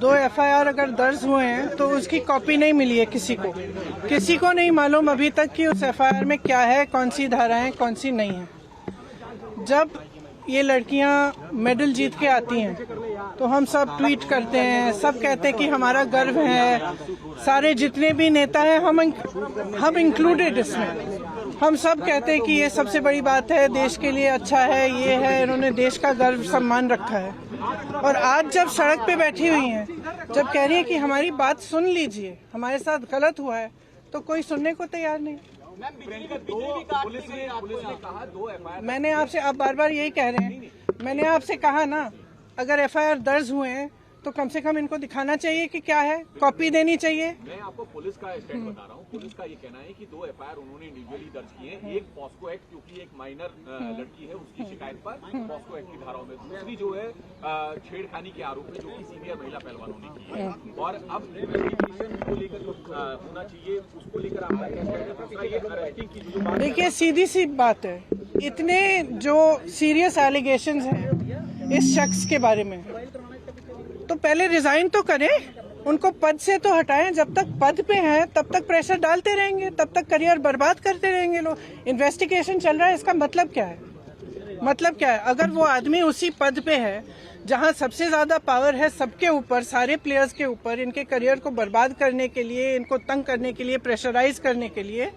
2 FIR अगर दर्ज हुए हैं तो उसकी कॉपी नहीं मिली है किसी को नहीं मालूम अभी तक कि उस एफआईआर में क्या है, कौन सी धाराएं कौन सी नहीं है। जब ये लड़कियां मेडल जीत के आती हैं तो हम सब ट्वीट करते हैं, सब कहते हैं कि हमारा गर्व है, सारे जितने भी नेता हैं हम इंक्लूडेड इसमें, हम सब कहते हैं कि ये सबसे बड़ी बात है, देश के लिए अच्छा है, ये है, इन्होंने देश का गर्व सम्मान रखा है। और आज जब सड़क पे बैठी हुई हैं, जब कह रही है कि हमारी बात सुन लीजिए, हमारे साथ गलत हुआ है, तो कोई सुनने को तैयार नहीं। मैंने आपसे, आप बार बार यही कह रहे हैं, मैंने आपसे कहा ना, अगर एफआईआर दर्ज हुए हैं तो कम से कम इनको दिखाना चाहिए कि क्या है, कॉपी देनी चाहिए। मैं आपको पुलिस का स्टैंड बता रहा हूँ। पुलिस का ये कहना है कि 2 एफआईआर उन्होंने इंडिविजुअली दर्ज किए हैं, एक पॉस्को एक्ट क्योंकि एक माइनर लड़की है उसकी शिकायत पर पॉस्को एक्ट की धाराओं में, दूसरी जो है छेड़खानी के आरोप में जो कि सीनियर महिला पहलवानों ने की है। और अब इन्वेस्टिगेशन को लेकर जो होना चाहिए उसको लेकर आपका क्या स्टैंड है? ये अरेस्टिंग की जो बात, देखिए सीधी सी बात है, इतने जो सीरियस एलिगेशंस हैं इस शख्स के बारे में, तो पहले रिजाइन तो करें, उनको पद से तो हटाएं। जब तक पद पे हैं तब तक प्रेशर डालते रहेंगे, तब तक करियर बर्बाद करते रहेंगे लोग। इन्वेस्टिगेशन चल रहा है, इसका मतलब क्या है? मतलब क्या है? अगर वो आदमी उसी पद पे है जहां सबसे ज्यादा पावर है सबके ऊपर, सारे प्लेयर्स के ऊपर, इनके करियर को बर्बाद करने के लिए, इनको तंग करने के लिए, प्रेशराइज करने के लिए,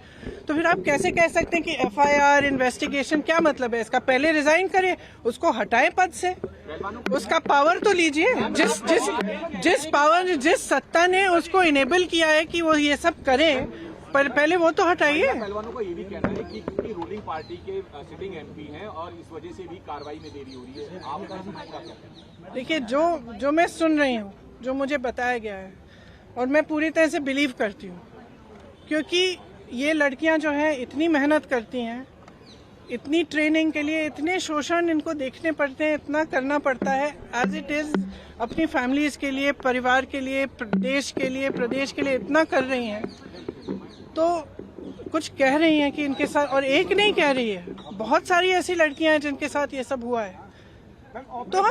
तो फिर आप कैसे कह सकते हैं कि एफआईआर इन्वेस्टिगेशन? क्या मतलब है इसका? पहले रिजाइन करें, उसको हटाएं पद से, उसका पावर तो लीजिए। जिस पावर, जिस सत्ता ने उसको इनेबल किया है कि वो ये सब करे, पर पहले वो तो हटाइए। पहलवानों का ये भी कहना है कि क्योंकि रूलिंग पार्टी के सिटिंग एमपी हैं और इस वजह से भी कार्रवाई में देरी हो रही है। आप देखिए, जो मैं सुन रही हूँ, जो मुझे बताया गया है, और मैं पूरी तरह से बिलीव करती हूँ, क्योंकि ये लड़कियां जो हैं इतनी मेहनत करती हैं, इतनी ट्रेनिंग के लिए, इतने शोषण इनको देखने पड़ते हैं, इतना करना पड़ता है एज इट इज, अपनी फैमिलीज के लिए, परिवार के लिए, देश के लिए, प्रदेश के लिए इतना कर रही हैं, तो कुछ कह रही हैं कि इनके साथ, और एक नहीं कह रही है, बहुत सारी ऐसी लड़कियां हैं जिनके साथ ये सब हुआ है। तो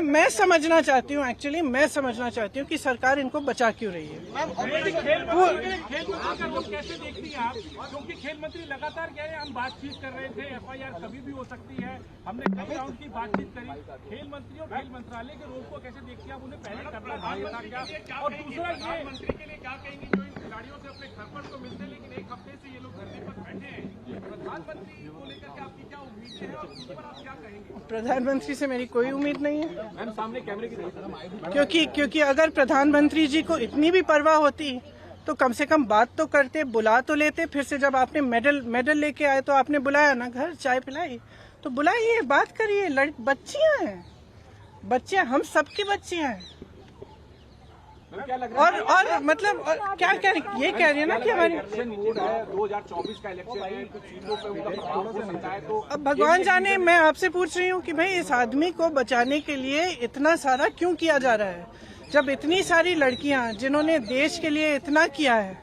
मैं समझना चाहती हूँ, एक्चुअली मैं समझना चाहती हूँ कि सरकार इनको बचा क्यों रही है। वो खेल मंत्री का रोल कैसे देखती हैं आप? क्योंकि खेल मंत्री लगातार कह रहे हैं, हम बातचीत कर रहे थे, एफआईआर कभी भी हो सकती है, हमने कई राउंड की बातचीत करी। खेल मंत्री और खेल मंत्रालय के रोल को कैसे देखती हैं आप? उन्हें पहले करना चाहिए था क्या? और दूसरा, ये मंत्री के लिए क्या कहेंगे जो इन खिलाड़ियों से अपने घर पर तो मिलते, लेकिन एक हफ्ते से ये लोग धरने पर बैठे हैं? प्रधानमंत्री को लेकर के आपकी क्या उम्मीदें हैं और उस पर आप क्या कहेंगे? प्रधानमंत्री से मेरी कोई उम्मीद नहीं है। मैम सामने कैमरे की तरफ, क्योंकि अगर प्रधानमंत्री जी को इतनी भी परवाह होती तो कम से कम बात तो करते, बुला तो लेते। फिर से जब आपने मेडल लेके आए तो आपने बुलाया ना, घर चाय पिलाई, तो बुलाइए, बात करिए। बच्चियां हैं, बच्चियां, हम सबकी बच्चियां हैं। और मतलब क्या कह रही, ये कह रही है ना कि हमारी 2024 का इलेक्शन है, कुछ चीजों पे उनका प्रभाव हो सकता है। तो अब भगवान जाने, मैं आपसे पूछ रही हूँ कि भाई इस आदमी को बचाने के लिए इतना सारा क्यों किया जा रहा है, जब इतनी सारी लड़कियां जिन्होंने देश के लिए इतना किया है,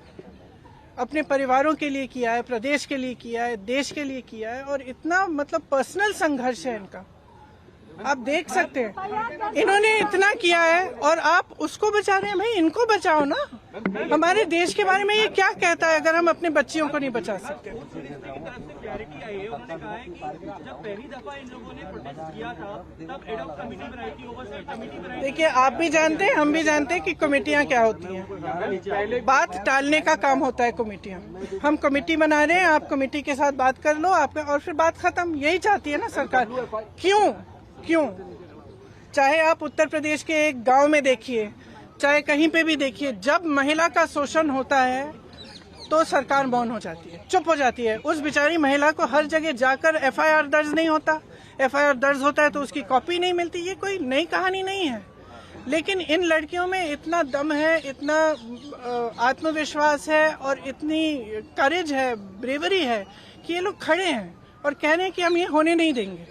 अपने परिवारों के लिए किया है, प्रदेश के लिए किया है, देश के लिए किया है, और इतना मतलब पर्सनल संघर्ष है इनका, आप देख सकते हैं। इन्होंने इतना किया है और आप उसको बचा रहे हैं। भाई इनको बचाओ ना। हमारे देश के बारे में ये क्या कहता है अगर हम अपने बच्चियों को नहीं बचा सकते? क्लैरिटी आई है, उन्होंने कहा है कि जब पहली दफा इन लोगों ने प्रोटेस्ट किया था तब एडॉक कमेटी बनाई थी, ओवरसाइट कमेटी बनाई थी। देखिए, आप भी जानते हैं, हम भी जानते हैं कि कमेटियां क्या होती हैं। बात टालने का काम होता है कमेटियां। हम कमेटी बना रहे हैं, आप कमेटी के साथ बात कर लो, आप, और फिर बात खत्म। यही चाहती है ना सरकार। क्यों? चाहे आप उत्तर प्रदेश के एक गांव में देखिए, चाहे कहीं पे भी देखिए, जब महिला का शोषण होता है तो सरकार मौन हो जाती है, चुप हो जाती है। उस बेचारी महिला को हर जगह जाकर एफआईआर दर्ज नहीं होता, एफआईआर दर्ज होता है तो उसकी कॉपी नहीं मिलती। ये कोई नई कहानी नहीं है, लेकिन इन लड़कियों में इतना दम है, इतना आत्मविश्वास है और इतनी करेज है, ब्रेवरी है कि ये लोग खड़े हैं और कह रहे हैं कि हम ये होने नहीं देंगे।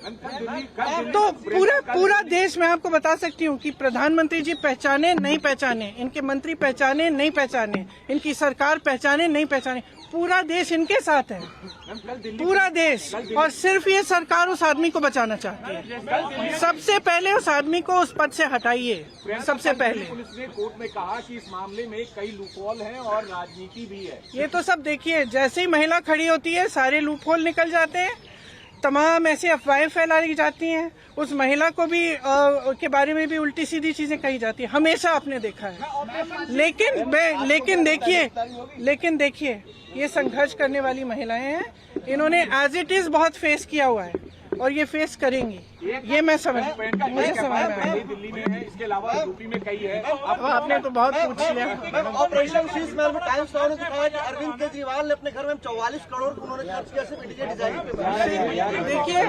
तो पूरा देश, मैं आपको बता सकती हूँ कि प्रधानमंत्री जी पहचाने नहीं पहचाने, इनके मंत्री पहचाने नहीं पहचाने, इनकी सरकार पहचाने नहीं पहचाने, पूरा देश इनके साथ है, पूरा देश। और सिर्फ ये सरकार उस आदमी को बचाना चाहती है। सबसे पहले उस आदमी को उस पद से हटाइए, सबसे पहले। पुलिस ने कोर्ट में कहा कि इस मामले में कई लूपहोल हैं और राजनीति भी है। ये तो सब देखिए, जैसे ही महिला खड़ी होती है सारे लूपहोल निकल जाते हैं, तमाम ऐसी अफवाहें फैलाई जाती हैं, उस महिला को भी के बारे में भी उल्टी सीधी चीजें कही जाती है, हमेशा आपने देखा है। लेकिन देखिए ये संघर्ष करने वाली महिलाएं हैं, इन्होंने एज इट इज बहुत फेस किया हुआ है और ये फेस करेंगी, ये मैं मुझे समझ में आया। दिल्ली में है, इसके अलावा यूपी में कई है। अब आपने तो बहुत पूछ लिया। ऑपरेशन शीश महल में टाइम्स नाउ ने दिखाया कि अरविंद केजरीवाल ने अपने घर में 44 करोड़ उन्होंने खर्च किया सिर्फ इंडिया डिजाइन। देखिए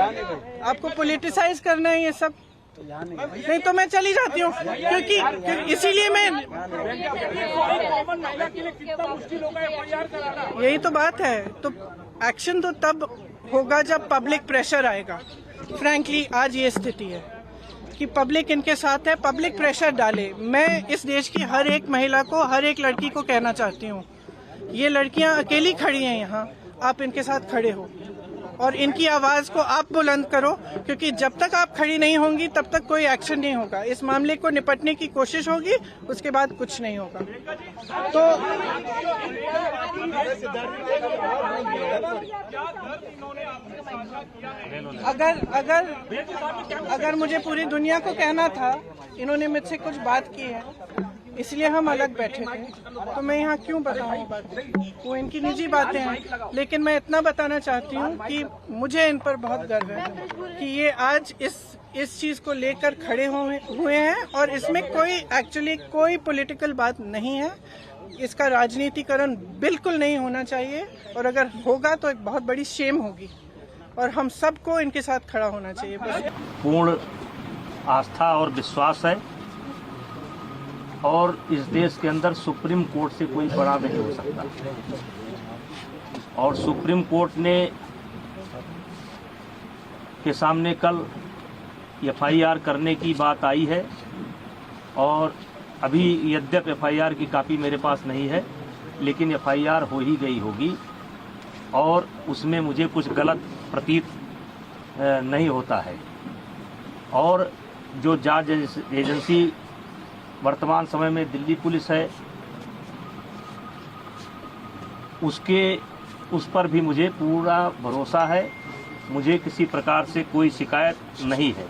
आपको पॉलिटिसाइज करना है ये सब, नहीं तो मैं चली जाती हूँ, क्योंकि इसीलिए मैं, कॉमन महिला के लिए कितना मुश्किल होगा FIR कराना। यही तो बात है। तो एक्शन तो तब होगा जब पब्लिक प्रेशर आएगा। फ्रैंकली आज ये स्थिति है कि पब्लिक इनके साथ है, पब्लिक प्रेशर डाले। मैं इस देश की हर एक महिला को, हर एक लड़की को कहना चाहती हूँ, ये लड़कियाँ अकेली खड़ी हैं यहाँ, आप इनके साथ खड़े हो और इनकी आवाज को आप बुलंद करो, क्योंकि जब तक आप खड़ी नहीं होंगी तब तक कोई एक्शन नहीं होगा। इस मामले को निपटने की कोशिश होगी, उसके बाद कुछ नहीं होगा। तो अगर मुझे पूरी दुनिया को कहना था, इन्होंने मुझसे कुछ बात की है इसलिए हम अलग बैठे थे, तो मैं यहाँ क्यों बताऊँ बातें, वो इनकी निजी बातें हैं। लेकिन मैं इतना बताना चाहती हूँ कि मुझे इन पर बहुत गर्व है कि ये आज इस चीज को लेकर खड़े हुए हैं और इसमें कोई पॉलिटिकल बात नहीं है। इसका राजनीतिकरण बिल्कुल नहीं होना चाहिए, और अगर होगा तो एक बहुत बड़ी शेम होगी और हम सबको इनके साथ खड़ा होना चाहिए। पूर्ण आस्था और विश्वास है, और इस देश के अंदर सुप्रीम कोर्ट से कोई बड़ा नहीं हो सकता। और सुप्रीम कोर्ट ने के सामने कल FIR करने की बात आई है, और अभी यद्यप FIR की कापी मेरे पास नहीं है, लेकिन FIR हो ही गई होगी, और उसमें मुझे कुछ गलत प्रतीत नहीं होता है। और जो जांच एजेंसी वर्तमान समय में दिल्ली पुलिस है, उस पर भी मुझे पूरा भरोसा है। मुझे किसी प्रकार से कोई शिकायत नहीं है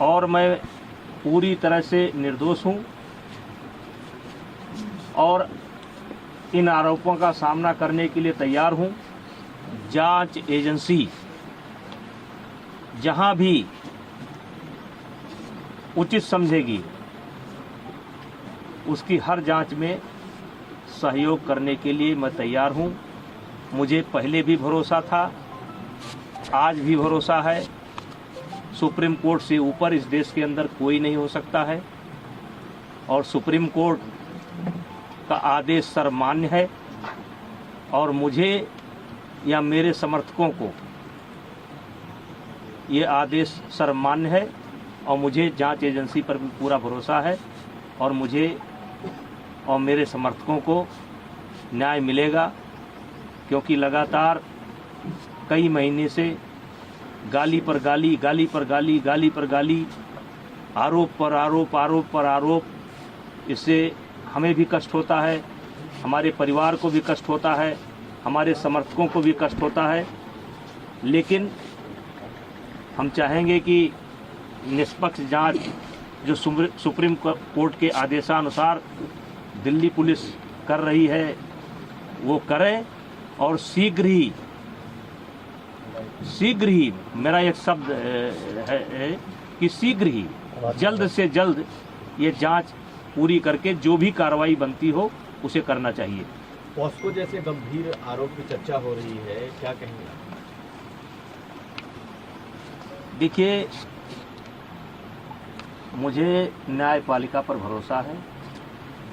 और मैं पूरी तरह से निर्दोष हूँ, और इन आरोपों का सामना करने के लिए तैयार हूँ। जांच एजेंसी जहाँ भी उचित समझेगी उसकी हर जांच में सहयोग करने के लिए मैं तैयार हूं। मुझे पहले भी भरोसा था, आज भी भरोसा है। सुप्रीम कोर्ट से ऊपर इस देश के अंदर कोई नहीं हो सकता है, और सुप्रीम कोर्ट का आदेश सर्वमान्य है, और मुझे या मेरे समर्थकों को ये आदेश सर्वमान्य है, और मुझे जांच एजेंसी पर भी पूरा भरोसा है, और मुझे और मेरे समर्थकों को न्याय मिलेगा, क्योंकि लगातार कई महीने से गाली पर गाली, गाली पर गाली, गाली पर गाली, आरोप पर आरोप, आरोप पर आरोप, इससे हमें भी कष्ट होता है, हमारे परिवार को भी कष्ट होता है, हमारे समर्थकों को भी कष्ट होता है। लेकिन हम चाहेंगे कि निष्पक्ष जांच जो सुप्रीम कोर्ट के आदेशानुसार दिल्ली पुलिस कर रही है वो करें, और शीघ्र ही मेरा एक शब्द है कि शीघ्र ही, जल्द से जल्द ये जांच पूरी करके जो भी कार्रवाई बनती हो उसे करना चाहिए। पॉस्को जैसे गंभीर आरोप की चर्चा हो रही है, क्या कहेंगे? देखिए, मुझे न्यायपालिका पर भरोसा है,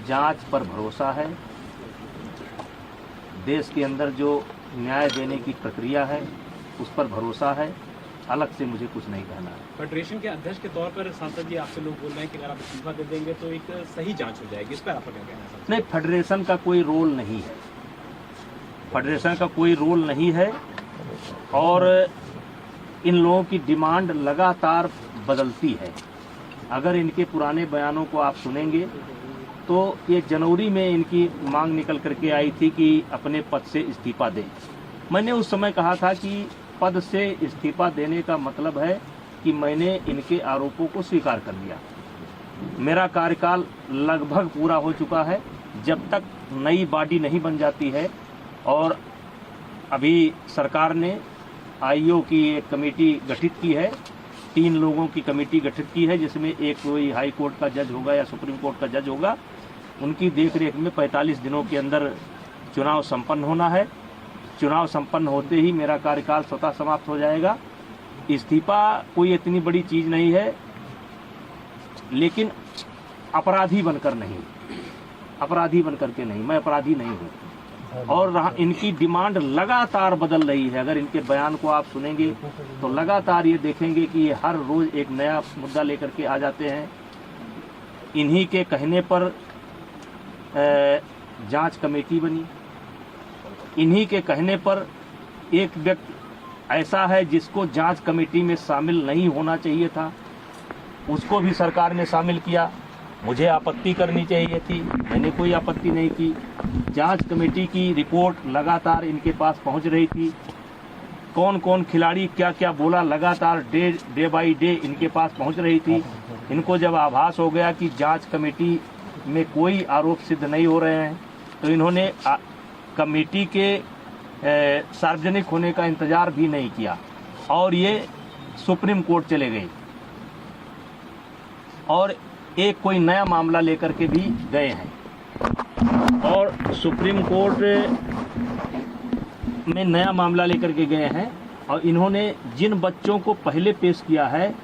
जांच पर भरोसा है। देश के अंदर जो न्याय देने की प्रक्रिया है उस पर भरोसा है। अलग से मुझे कुछ नहीं कहना है। फेडरेशन के अध्यक्ष के तौर पर सांसद जी आपसे लोग बोल रहे हैं कि अगर आप इस्तीफा दे देंगे तो एक सही जांच हो जाएगी, इस पर आपका क्या कहना है? नहीं, फेडरेशन का कोई रोल नहीं है। फेडरेशन का कोई रोल नहीं है और इन लोगों की डिमांड लगातार बदलती है। अगर इनके पुराने बयानों को आप सुनेंगे तो ये जनवरी में इनकी मांग निकल करके आई थी कि अपने पद से इस्तीफा दें। मैंने उस समय कहा था कि पद से इस्तीफा देने का मतलब है कि मैंने इनके आरोपों को स्वीकार कर लिया। मेरा कार्यकाल लगभग पूरा हो चुका है। जब तक नई बॉडी नहीं बन जाती है और अभी सरकार ने आईओ की एक कमेटी गठित की है, 3 लोगों की कमेटी गठित की है, जिसमें एक कोई हाई कोर्ट का जज होगा या सुप्रीम कोर्ट का जज होगा। उनकी देखरेख में 45 दिनों के अंदर चुनाव संपन्न होना है। चुनाव संपन्न होते ही मेरा कार्यकाल स्वतः समाप्त हो जाएगा। इस्तीफा कोई इतनी बड़ी चीज नहीं है, लेकिन अपराधी बनकर नहीं, अपराधी बनकर के नहीं, मैं अपराधी नहीं हूँ। और इनकी डिमांड लगातार बदल रही है। अगर इनके बयान को आप सुनेंगे तो लगातार ये देखेंगे कि ये हर रोज एक नया मुद्दा लेकर के आ जाते हैं। इन्हीं के कहने पर जांच कमेटी बनी। इन्हीं के कहने पर एक व्यक्ति ऐसा है जिसको जांच कमेटी में शामिल नहीं होना चाहिए था, उसको भी सरकार ने शामिल किया। मुझे आपत्ति करनी चाहिए थी, मैंने कोई आपत्ति नहीं की। जांच कमेटी की रिपोर्ट लगातार इनके पास पहुंच रही थी। कौन कौन खिलाड़ी क्या क्या बोला, लगातार डे बाई डे इनके पास पहुंच रही थी। इनको जब आभास हो गया कि जांच कमेटी में कोई आरोप सिद्ध नहीं हो रहे हैं, तो इन्होंने कमेटी के सार्वजनिक होने का इंतजार भी नहीं किया और ये सुप्रीम कोर्ट चले गए और एक कोई नया मामला लेकर के भी गए हैं। और सुप्रीम कोर्ट में नया मामला लेकर के गए हैं और इन्होंने जिन बच्चों को पहले पेश किया है,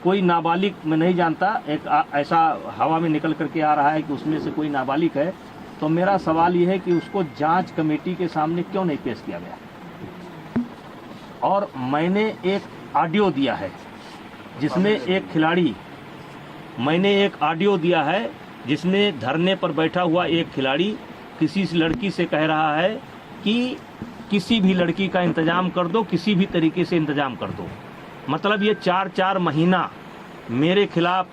कोई नाबालिग मैं नहीं जानता, एक ऐसा हवा में निकल करके आ रहा है कि उसमें से कोई नाबालिग है। तो मेरा सवाल यह है कि उसको जांच कमेटी के सामने क्यों नहीं पेश किया गया। और मैंने एक ऑडियो दिया है जिसमें एक खिलाड़ी, मैंने एक ऑडियो दिया है जिसमें धरने पर बैठा हुआ एक खिलाड़ी किसी लड़की से कह रहा है कि किसी भी लड़की का इंतजाम कर दो, किसी भी तरीके से इंतजाम कर दो। मतलब ये 4-4 महीना मेरे खिलाफ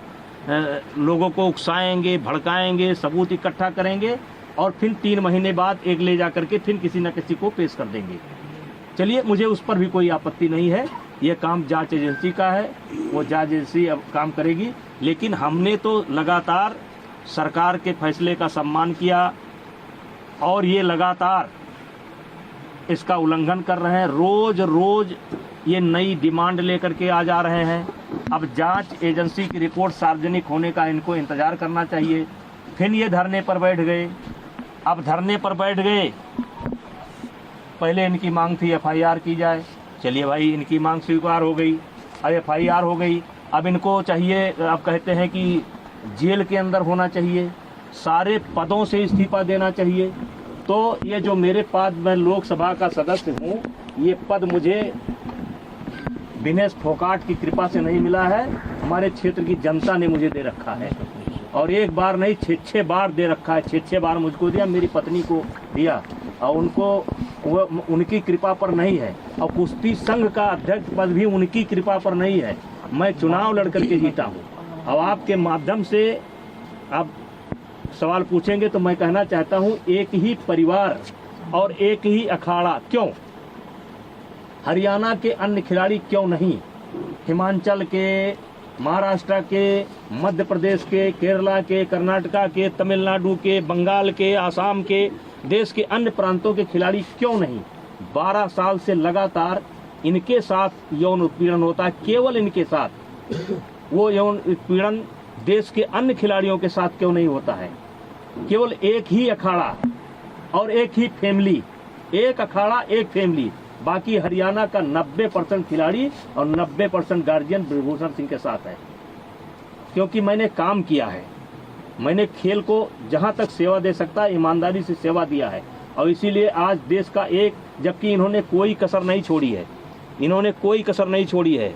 लोगों को उकसाएंगे, भड़काएंगे, सबूत इकट्ठा करेंगे और फिर 3 महीने बाद एक ले जा करके फिर किसी न किसी को पेश कर देंगे। चलिए, मुझे उस पर भी कोई आपत्ति नहीं है, ये काम जांच एजेंसी का है, वो जांच एजेंसी अब काम करेगी। लेकिन हमने तो लगातार सरकार के फैसले का सम्मान किया और ये लगातार इसका उल्लंघन कर रहे हैं। रोज रोज ये नई डिमांड लेकर के आ जा रहे हैं। अब जांच एजेंसी की रिपोर्ट सार्वजनिक होने का इनको इंतजार करना चाहिए। फिर ये धरने पर बैठ गए। अब धरने पर बैठ गए, पहले इनकी मांग थी FIR की जाए। चलिए भाई, इनकी मांग स्वीकार हो गई, अब FIR हो गई। अब इनको चाहिए, अब कहते हैं कि जेल के अंदर होना चाहिए, सारे पदों से इस्तीफा देना चाहिए। तो ये जो मेरे पद, मैं लोकसभा का सदस्य हूँ, ये पद मुझे दिनेश फोगाट की कृपा से नहीं मिला है, हमारे क्षेत्र की जनता ने मुझे दे रखा है। और एक बार नहीं, 6 बार दे रखा है। 6 बार मुझको दिया, मेरी पत्नी को दिया और उनकी कृपा पर नहीं है। और कुश्ती संघ का अध्यक्ष पद भी उनकी कृपा पर नहीं है। मैं चुनाव लड़ करके जीता हूँ। अब आपके माध्यम से आप सवाल पूछेंगे तो मैं कहना चाहता हूँ, एक ही परिवार और एक ही अखाड़ा क्यों? हरियाणा के अन्य खिलाड़ी क्यों नहीं? हिमाचल के, महाराष्ट्र के, मध्य प्रदेश के, केरला के, कर्नाटका के, तमिलनाडु के, बंगाल के, आसाम के, देश के अन्य प्रांतों के खिलाड़ी क्यों नहीं? 12 साल से लगातार इनके साथ यौन उत्पीड़न होता है, केवल इनके साथ। वो यौन उत्पीड़न देश के अन्य खिलाड़ियों के साथ क्यों नहीं होता है? केवल एक ही अखाड़ा और एक ही फैमिली, एक अखाड़ा एक फैमिली। बाकी हरियाणा का 90% खिलाड़ी और 90% गार्जियन ब्रिजभूषण सिंह के साथ है। क्योंकि मैंने काम किया है, मैंने खेल को जहां तक सेवा दे सकता है ईमानदारी से सेवा दिया है। और इसीलिए आज देश का एक, जबकि इन्होंने कोई कसर नहीं छोड़ी है, इन्होंने कोई कसर नहीं छोड़ी है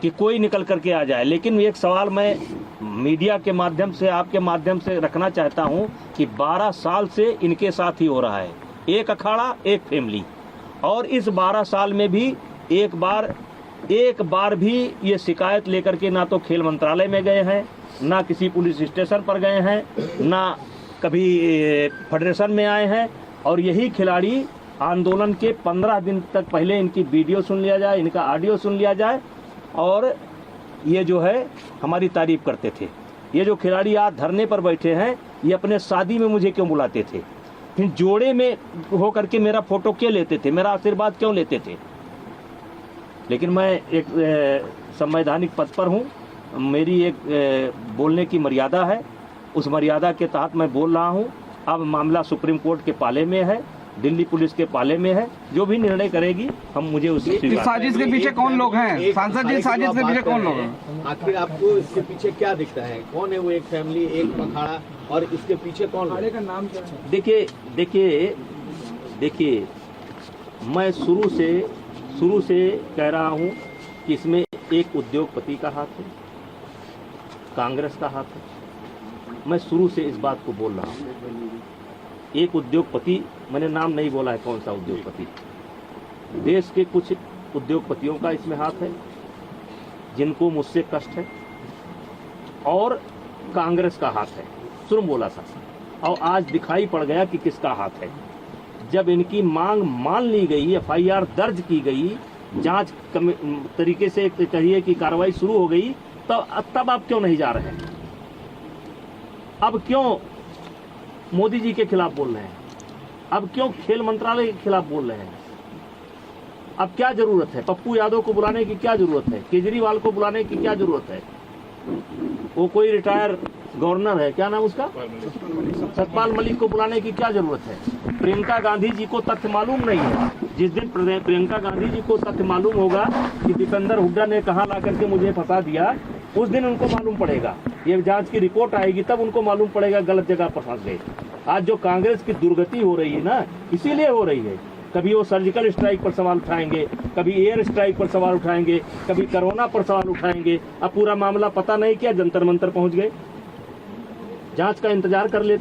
कि कोई निकल करके आ जाए। लेकिन एक सवाल मैं मीडिया के माध्यम से, आपके माध्यम से रखना चाहता हूं कि 12 साल से इनके साथ ही हो रहा है। एक अखाड़ा, एक फैमिली। और इस 12 साल में भी एक बार भी ये शिकायत लेकर के ना तो खेल मंत्रालय में गए हैं, ना किसी पुलिस स्टेशन पर गए हैं, ना कभी फेडरेशन में आए हैं। और यही खिलाड़ी आंदोलन के 15 दिन तक पहले इनकी वीडियो सुन लिया जाए, इनका ऑडियो सुन लिया जाए और ये जो है हमारी तारीफ करते थे। ये जो खिलाड़ी आज धरने पर बैठे हैं, ये अपने शादी में मुझे क्यों बुलाते थे, फिर जोड़े में होकर के मेरा फोटो क्यों लेते थे, मेरा आशीर्वाद क्यों लेते थे। लेकिन मैं एक संवैधानिक पद पर हूँ, मेरी एक बोलने की मर्यादा है, उस मर्यादा के तहत मैं बोल रहा हूँ। अब मामला सुप्रीम कोर्ट के पाले में है, दिल्ली पुलिस के पाले में है, जो भी निर्णय करेगी हम मुझे उससे इस साजिश के पीछे कौन लोग हैं? सांसद जी, साजिश के पीछे कौन लोग हैं? आखिर आपको इसके पीछे क्या दिखता है? कौन है वो? एक फैमिली, एक अखाड़ा, और इसके पीछे कौन? अखाड़े का नाम क्या है? देखिए मैं शुरू से कह रहा हूँ कि इसमें एक उद्योगपति का हाथ है, कांग्रेस का हाथ है। मैं शुरू से इस बात को बोल रहा हूँ। एक उद्योगपति, मैंने नाम नहीं बोला है कौन सा उद्योगपति, देश के कुछ उद्योगपतियों का इसमें हाथ है जिनको मुझसे कष्ट है, और कांग्रेस का हाथ है। शुरू बोला था और आज दिखाई पड़ गया कि किसका हाथ है। जब इनकी मांग मान ली गई, FIR दर्ज की गई, जांच तरीके से कहिए कि कार्रवाई शुरू हो गई, तब आप क्यों नहीं जा रहे हैं? अब क्यों मोदी जी के खिलाफ बोल रहे हैं? अब क्यों खेल मंत्रालय के खिलाफ बोल रहे हैं? अब क्या जरूरत है? पप्पू यादव को बुलाने की क्या जरूरत है? केजरीवाल को बुलाने की क्या जरूरत है? वो कोई रिटायर गवर्नर है, क्या नाम उसका, सतपाल मलिक को बुलाने की क्या जरूरत है? प्रियंका गांधी जी को तथ्य मालूम नहीं है। जिस दिन प्रियंका गांधी जी को तथ्य मालूम होगा कि दीपेंद्र हुड्डा ने कहां ला करके मुझे फंसा दिया, उस दिन उनको मालूम पड़ेगा। ये जांच की रिपोर्ट आएगी तब उनको मालूम पड़ेगा गलत जगह पर फंस गए। आज जो कांग्रेस की दुर्गति हो रही है ना, इसीलिए हो रही है। कभी वो सर्जिकल स्ट्राइक पर सवाल उठाएंगे, कभी एयर स्ट्राइक पर सवाल उठाएंगे, कभी कोरोना पर सवाल उठाएंगे। अब पूरा मामला पता नहीं क्या जंतर मंतर पहुंच गए। जांच का इंतजार कर लेते।